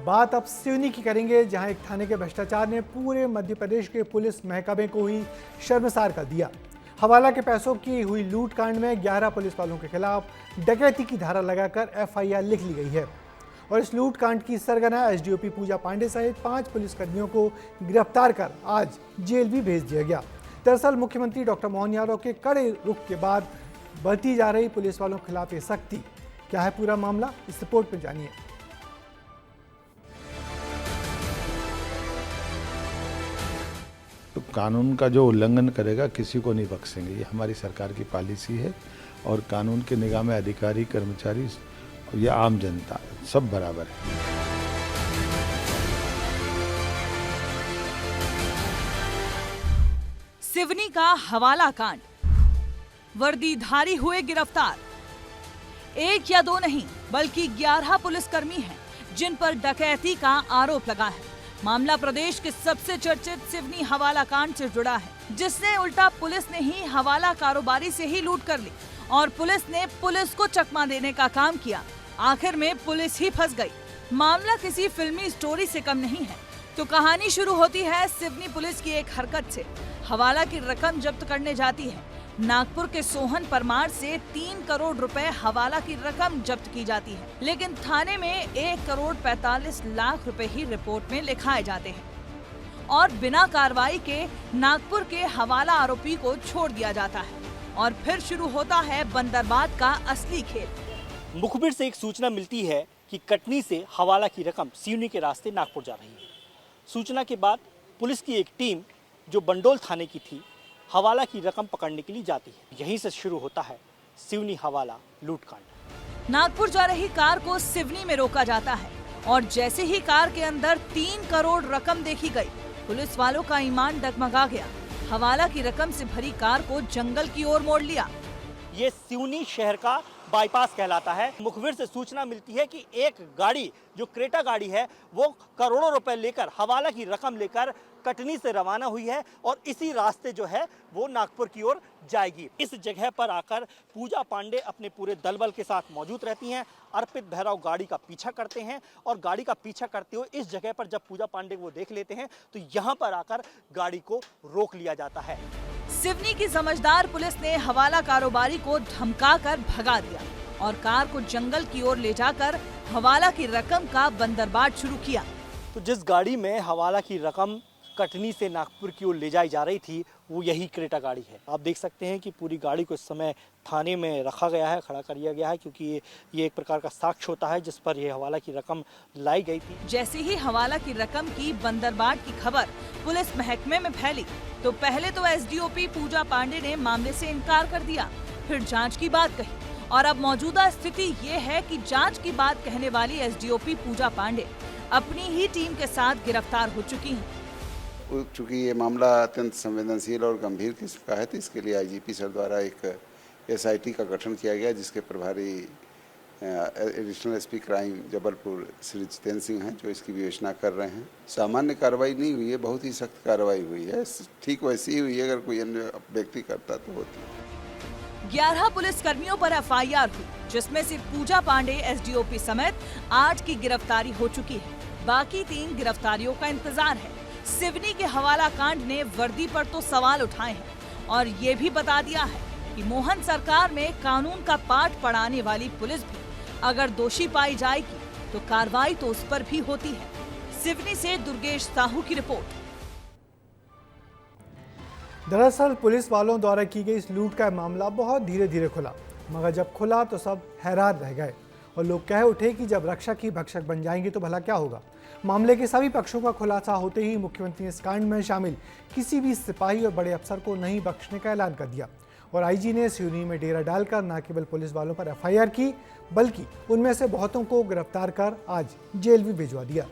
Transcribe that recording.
बात अब सिवनी की करेंगे, जहां एक थाने के भ्रष्टाचार ने पूरे मध्य प्रदेश के पुलिस महकमे को ही शर्मसार कर दिया। हवाला के पैसों की हुई लूट कांड में 11 पुलिस वालों के खिलाफ डकैती की धारा लगाकर एफआईआर लिख ली गई है और इस लूट कांड की सरगना एसडीओपी पूजा पांडे सहित 5 पुलिसकर्मियों को गिरफ्तार कर आज जेल भी भेज दिया गया। दरअसल मुख्यमंत्री डॉक्टर मोहन यादव के कड़े रुख के बाद बढ़ती जा रही पुलिस वालों के खिलाफ ये सख्ती, क्या है पूरा मामला, इस रिपोर्ट में जानिए। तो कानून का जो उल्लंघन करेगा किसी को नहीं बख्शेंगे, ये हमारी सरकार की पॉलिसी है। और कानून के निगाह में अधिकारी, कर्मचारी या आम जनता सब बराबर है। सिवनी का हवाला कांड, वर्दीधारी हुए गिरफ्तार। एक या दो नहीं बल्कि 11 पुलिसकर्मी हैं जिन पर डकैती का आरोप लगा है। मामला प्रदेश के सबसे चर्चित सिवनी हवाला कांड से जुड़ा है, जिसने उल्टा पुलिस ने ही हवाला कारोबारी से ही लूट कर ली और पुलिस ने पुलिस को चकमा देने का काम किया। आखिर में पुलिस ही फंस गई। मामला किसी फिल्मी स्टोरी से कम नहीं है। तो कहानी शुरू होती है सिवनी पुलिस की एक हरकत से। हवाला की रकम जब्त करने जाती है। नागपुर के सोहन परमार से 3 करोड़ रुपए हवाला की रकम जब्त की जाती है, लेकिन थाने में 1 करोड़ 45 लाख रुपए ही रिपोर्ट में लिखाए जाते हैं और बिना कार्रवाई के नागपुर के हवाला आरोपी को छोड़ दिया जाता है। और फिर शुरू होता है बंदरबात का असली खेल। मुखबिर से एक सूचना मिलती है कि कटनी से हवाला की रकम सिवनी के रास्ते नागपुर जा रही है। सूचना के बाद पुलिस की एक टीम जो बंडोल थाने की थी, हवाला की रकम पकड़ने के लिए जाती है। यहीं से शुरू होता है सिवनी हवाला लूटकांड। नागपुर जा रही कार को सिवनी में रोका जाता है और जैसे ही कार के अंदर 3 करोड़ रकम देखी गई, पुलिस वालों का ईमान डगमगा गया। हवाला की रकम से भरी कार को जंगल की ओर मोड़ लिया। ये सिवनी शहर का बाईपास कहलाता है। मुखबिर से सूचना मिलती है कि एक गाड़ी जो क्रेटा गाड़ी है वो करोड़ों रुपए लेकर, हवाला की रकम लेकर कटनी से रवाना हुई है और इसी रास्ते जो है वो नागपुर की ओर जाएगी। इस जगह पर आकर पूजा पांडे अपने पूरे दलबल के साथ मौजूद रहती हैं। अर्पित भैरव गाड़ी का पीछा करते हैं और गाड़ी का पीछा करते हुए इस जगह पर जब पूजा पांडे वो देख लेते हैं तो यहाँ पर आकर गाड़ी को रोक लिया जाता है। सिवनी की समझदार पुलिस ने हवाला कारोबारी को धमकाकर भगा दिया और कार को जंगल की ओर ले जाकर हवाला की रकम का बंदरबाट शुरू किया। तो जिस गाड़ी में हवाला की रकम कटनी से नागपुर की ओर ले जाई जा रही थी वो यही क्रेटा गाड़ी है। आप देख सकते हैं कि पूरी गाड़ी को इस समय थाने में रखा गया है, खड़ा कर दिया गया है, क्योंकि ये एक प्रकार का साक्ष्य होता है जिस पर ये हवाला की रकम लाई गई थी। जैसे ही हवाला की रकम की बंदरबाट की खबर पुलिस महकमे में फैली तो पहले तो एसडीओपी पूजा पांडे ने मामले से इनकार कर दिया, फिर जांच की बात कही और अब मौजूदा स्थिति ये है कि जांच की बात कहने वाली एसडीओपी पूजा पांडे अपनी ही टीम के साथ गिरफ्तार हो चुकी हैं। चूँकि ये मामला अत्यंत संवेदनशील और गंभीर किस्म का है तो इसके लिए आईजीपी सर द्वारा एक एसआईटी का गठन किया गया, जिसके प्रभारी additional SP crime Jabalpur Shri Jitendra Singh हैं, जो इसकी विवेचना कर रहे हैं। सामान्य कार्रवाई नहीं हुई है, बहुत ही सख्त कार्रवाई हुई है। ठीक वैसी ही हुई है, अगर कोई अन्य व्यक्ति करता तो होती। 11 पुलिसकर्मियों पर एफआईआर हुई, जिसमें से पूजा पांडे एसडीओपी समेत 8 की गिरफ्तारी हो चुकी है। बाकी 3 गिरफ्तारियों का इंतजार है। सिवनी के हवाला कांड ने वर्दी पर तो सवाल उठाए हैं और ये भी बता दिया है कि मोहन सरकार में कानून का पाठ पढ़ाने वाली पुलिस भी अगर दोषी पाई जाएगी तो कार्रवाई तो उस पर भी होती है। सिवनी से दुर्गेश साहू की रिपोर्ट। दरअसल पुलिस वालों द्वारा की गई इस लूट का मामला बहुत धीरे धीरे खुला, मगर जब खुला तो सब हैरान रह गए और लोग कह उठे कि जब रक्षक ही भक्षक बन जाएंगे तो भला क्या होगा। मामले के सभी पक्षों का खुलासा होते ही मुख्यमंत्री ने इस कांड में शामिल किसी भी सिपाही और बड़े अफसर को नहीं बख्शने का ऐलान कर दिया और आईजी ने सिवनी में डेरा डालकर न केवल पुलिस वालों पर एफआईआर की, बल्कि उनमें से बहुतों को गिरफ्तार कर आज जेल भी भिजवा दिया।